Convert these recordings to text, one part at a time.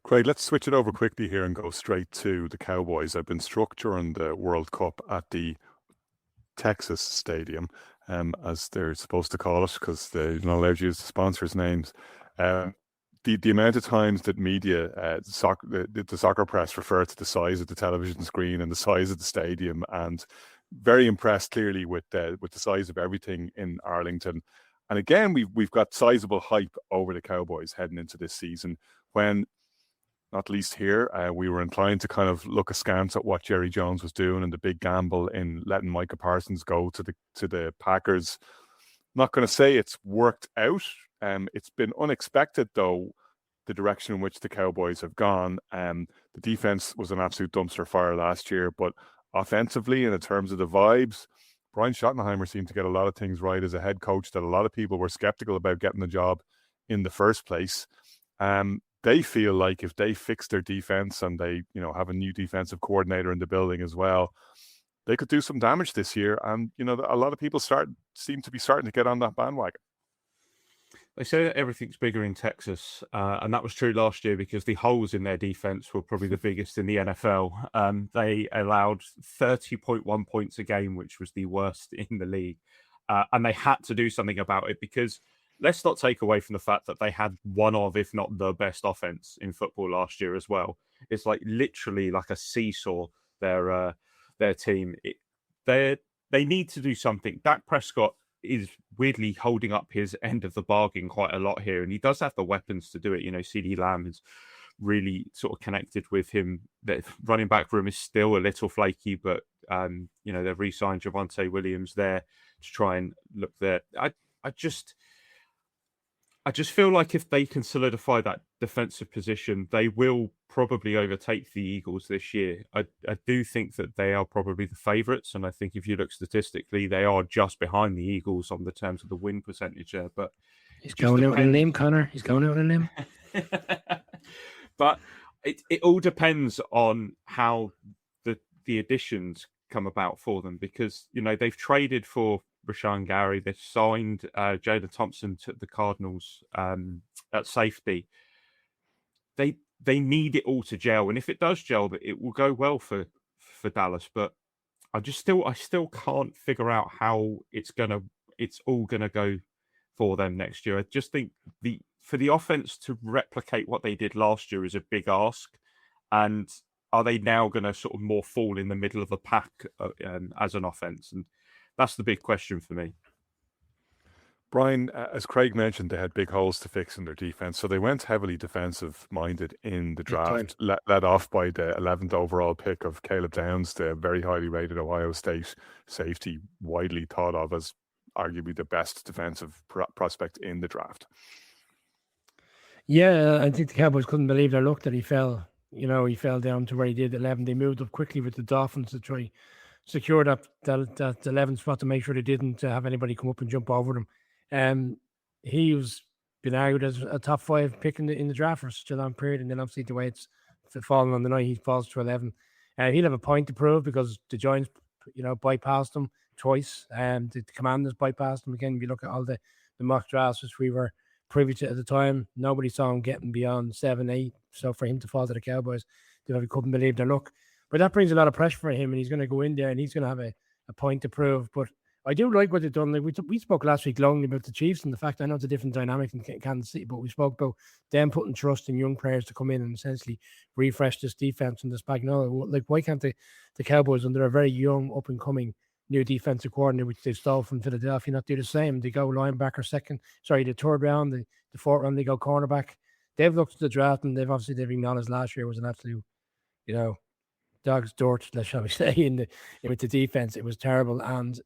Craig, let's switch it over quickly here and go straight to the Cowboys. I've been struck during the World Cup at the Texas Stadium, as they're supposed to call it, because they're not allowed to use the sponsors' names. The amount of times that media, the soccer press, refer to the size of the television screen and the size of the stadium, and very impressed clearly with the size of everything in Arlington. And again, we've got sizable hype over the Cowboys heading into this season. When not least here, we were inclined to kind of look askance at what Jerry Jones was doing and the big gamble in letting Micah Parsons go to the Packers. I'm not going to say it's worked out. It's been unexpected, though, the direction in which the Cowboys have gone. The defense was an absolute dumpster fire last year, but offensively and in terms of the vibes, Brian Schottenheimer seemed to get a lot of things right as a head coach that a lot of people were skeptical about getting the job in the first place. They feel like if they fix their defense and they, have a new defensive coordinator in the building as well, they could do some damage this year. And, a lot of people seem to be starting to get on that bandwagon. They say that everything's bigger in Texas, and that was true last year because the holes in their defense were probably the biggest in the NFL. They allowed 30.1 points a game, which was the worst in the league. And they had to do something about it because let's not take away from the fact that they had one of, if not the best offense in football last year as well. It's like literally like a seesaw, their team. They need to do something. Dak Prescott is weirdly holding up his end of the bargain quite a lot here, and he does have the weapons to do it. CeeDee Lamb is really sort of connected with him. The running back room is still a little flaky, but they've re-signed Javonte Williams there to try and look there. I just feel like if they can solidify that defensive position, they will probably overtake the Eagles this year. I do think that they are probably the favourites, and I think if you look statistically, they are just behind the Eagles on the terms of the win percentage there. But he's going out on a limb, Connor. He's going out on a limb. But it all depends on how the additions come about for them, because they've traded for Rashawn Gary. They've signed Jada Thompson to the Cardinals at safety. They need it all to gel, and if it does gel, it will go well for Dallas. But I still can't figure out how it's all gonna go for them next year. I just think for the offense to replicate what they did last year is a big ask, and are they now going to sort of more fall in the middle of the pack as an offense? And that's the big question for me. Brian, as Craig mentioned, they had big holes to fix in their defense, so they went heavily defensive-minded in the draft, led off by the 11th overall pick of Caleb Downs, the very highly rated Ohio State safety, widely thought of as arguably the best defensive prospect in the draft. Yeah, I think the Cowboys couldn't believe their luck that he fell. He fell down to where he did 11. They moved up quickly with the Dolphins to try secure that 11th spot to make sure they didn't have anybody come up and jump over them. He was been argued as a top 5 pick in the draft for such a long period, and then obviously the way it's fallen on the night, he falls to 11. He'll have a point to prove because the Giants, bypassed him twice. The Commanders bypassed him again. If you look at all the mock drafts which we were privy to at the time, nobody saw him getting beyond 7, 8. So for him to fall to the Cowboys, they couldn't believe their luck. But that brings a lot of pressure for him, and he's going to go in there and he's going to have a point to prove. But I do like what they've done. Like we spoke last week long about the Chiefs and the fact I know it's a different dynamic in Kansas City, but we spoke about them putting trust in young players to come in and essentially refresh this defense and this back. No, like why can't the Cowboys, under a very young, up and coming new defensive coordinator, which they stole from Philadelphia, not do the same? They go linebacker the third round, the fourth round they go cornerback. They've looked at the draft and they've acknowledged last year was an absolute, dog's dirt, shall we say, with the defense. It was terrible. And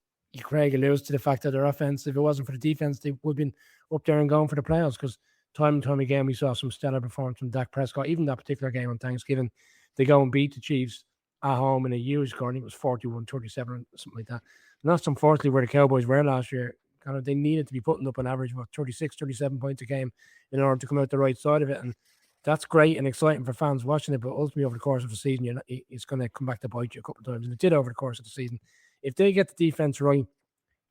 Craig alludes to the fact that their offense, if it wasn't for the defense, they would have been up there and going for the playoffs, because time and time again we saw some stellar performance from Dak Prescott. Even that particular game on Thanksgiving, they go and beat the Chiefs at home in a huge score. I think it was 41-37 or something like that. And that's unfortunately where the Cowboys were last year. Kind of, they needed to be putting up an average of 36, 37 points a game in order to come out the right side of it. And that's great and exciting for fans watching it, but ultimately over the course of the season, it's going to come back to bite you a couple of times. And it did over the course of the season. If they get the defense right,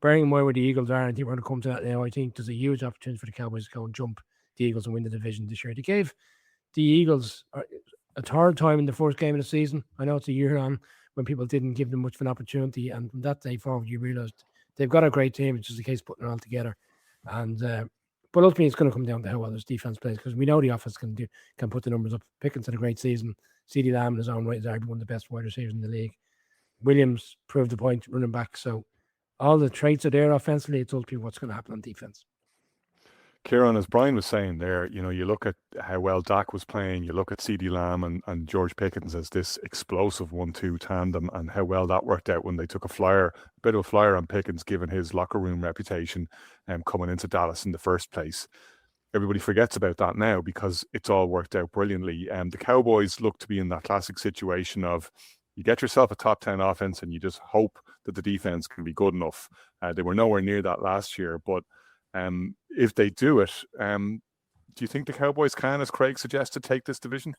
bearing in mind where the Eagles are, and I think we're going to come to that now, I think there's a huge opportunity for the Cowboys to go and jump the Eagles and win the division this year. They gave the Eagles are a third time in the first game of the season. I know it's a year on when people didn't give them much of an opportunity, and from that day forward, you realised they've got a great team. It's just a case of putting it all together. And but ultimately, it's going to come down to how well this defense plays, because we know the offense can put the numbers up. Pickens had a great season. CeeDee Lamb in his own right is arguably one of the best wide receivers in the league. Williams proved the point running back. So all the traits are there offensively. It's ultimately what's going to happen on defense. Kieran, as Brian was saying there, you look at how well Dak was playing, you look at CeeDee Lamb and George Pickens as this explosive 1-2 tandem, and how well that worked out when they took a bit of a flyer on Pickens, given his locker room reputation coming into Dallas in the first place. Everybody forgets about that now because it's all worked out brilliantly. The Cowboys look to be in that classic situation of you get yourself a top 10 offense and you just hope that the defense can be good enough. They were nowhere near that last year, but if they do it, do you think the Cowboys can, as Craig suggested, take this division?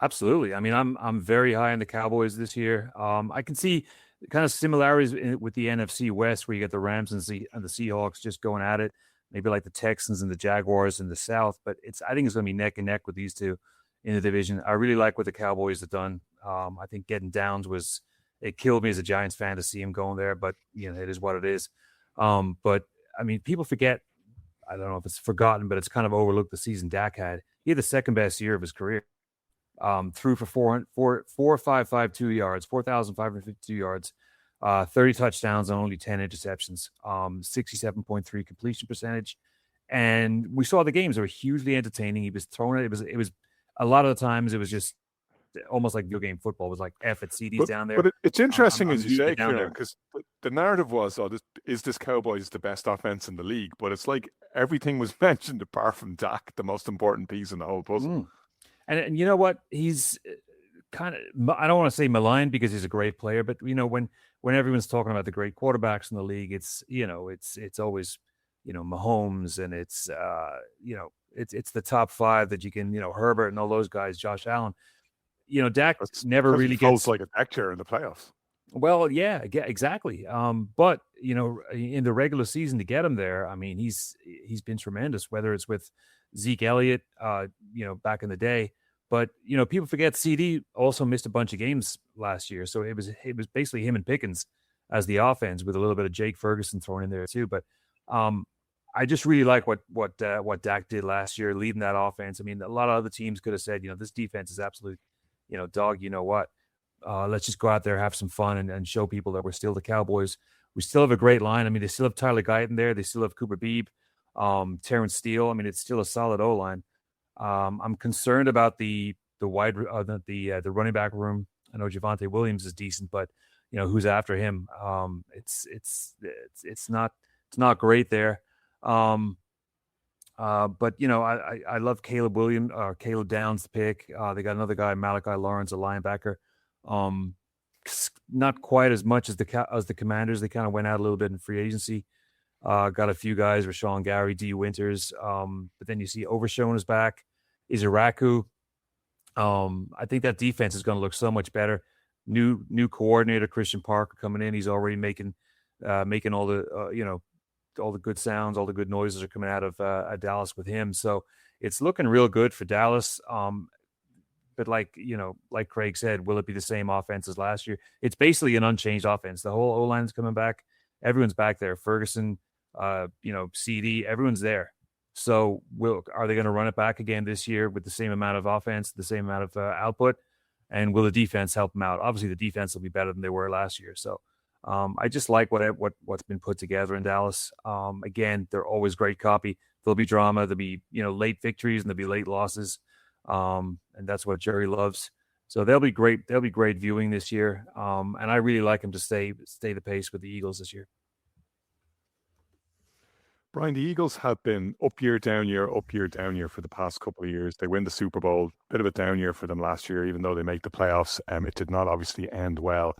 Absolutely. I mean, I'm very high on the Cowboys this year. I can see kind of similarities with the NFC West, where you get the Rams and the Seahawks just going at it, maybe like the Texans and the Jaguars in the South. But I think it's going to be neck and neck with these two in the division. I really like what the Cowboys have done. I think getting Downs it killed me as a Giants fan to see him going there, but it is what it is. But I mean, people forget, I don't know if it's forgotten, but it's kind of overlooked the season Dak had. He had the second best year of his career. Threw for 4,552 yards, 4,552 yards, 30 touchdowns and only 10 interceptions, 67.3 completion percentage. And we saw the games. They were hugely entertaining. He was throwing it. It was a lot of the times it was just almost like video game football. It was like F at CDs down there. But it's interesting, as you say, because the narrative was, this Cowboys the best offense in the league? But it's like everything was mentioned apart from Dak, the most important piece in the whole puzzle. And you know what? He's kind of, I don't want to say maligned because he's a great player, but when everyone's talking about the great quarterbacks in the league, it's always Mahomes, and it's it's the top five that you can, Herbert and all those guys, Josh Allen. Dak never really gets like a deck chair in the playoffs. Well, yeah, exactly. But in the regular season to get him there, I mean, he's been tremendous. Whether it's with Zeke Elliott, back in the day, but people forget CD also missed a bunch of games last year, so it was basically him and Pickens as the offense with a little bit of Jake Ferguson thrown in there too. But I just really like what Dak did last year, leading that offense. I mean, a lot of other teams could have said, this defense is absolute, dog. You know what? Let's just go out there, have some fun, and show people that we're still the Cowboys. We still have a great line. I mean, they still have Tyler Guyton there. They still have Cooper Beebe, Terrence Steele. I mean, it's still a solid O-line. I'm concerned about the running back room. I know Javonte Williams is decent, but who's after him? It's not great there. But I love Caleb Downs, the pick. They got another guy, Malachi Lawrence, a linebacker. Not quite as much as the Commanders. They kind of went out a little bit in free agency. Got a few guys, Rashawn Gary, D. Winters. But then you see Overshown is back. Izaraku. I think that defense is going to look so much better. New coordinator, Christian Parker, coming in. He's already making all the all the good sounds, all the good noises are coming out of Dallas with him. So it's looking real good for Dallas. But like Craig said, will it be the same offense as last year? It's basically an unchanged offense. The whole O-line is coming back. Everyone's back there. Ferguson, CD, everyone's there. So are they going to run it back again this year with the same amount of offense, the same amount of output? And will the defense help them out? Obviously, the defense will be better than they were last year. So I just like what's been put together in Dallas. Again, they're always great copy. There'll be drama. There'll be late victories and there'll be late losses. And that's what Jerry loves. So they'll be great. They'll be great viewing this year. And I really like them to stay the pace with the Eagles this year. Brian, the Eagles have been up year, down year for the past couple of years. They win the Super Bowl, bit of a down year for them last year, even though they make the playoffs. It did not obviously end well.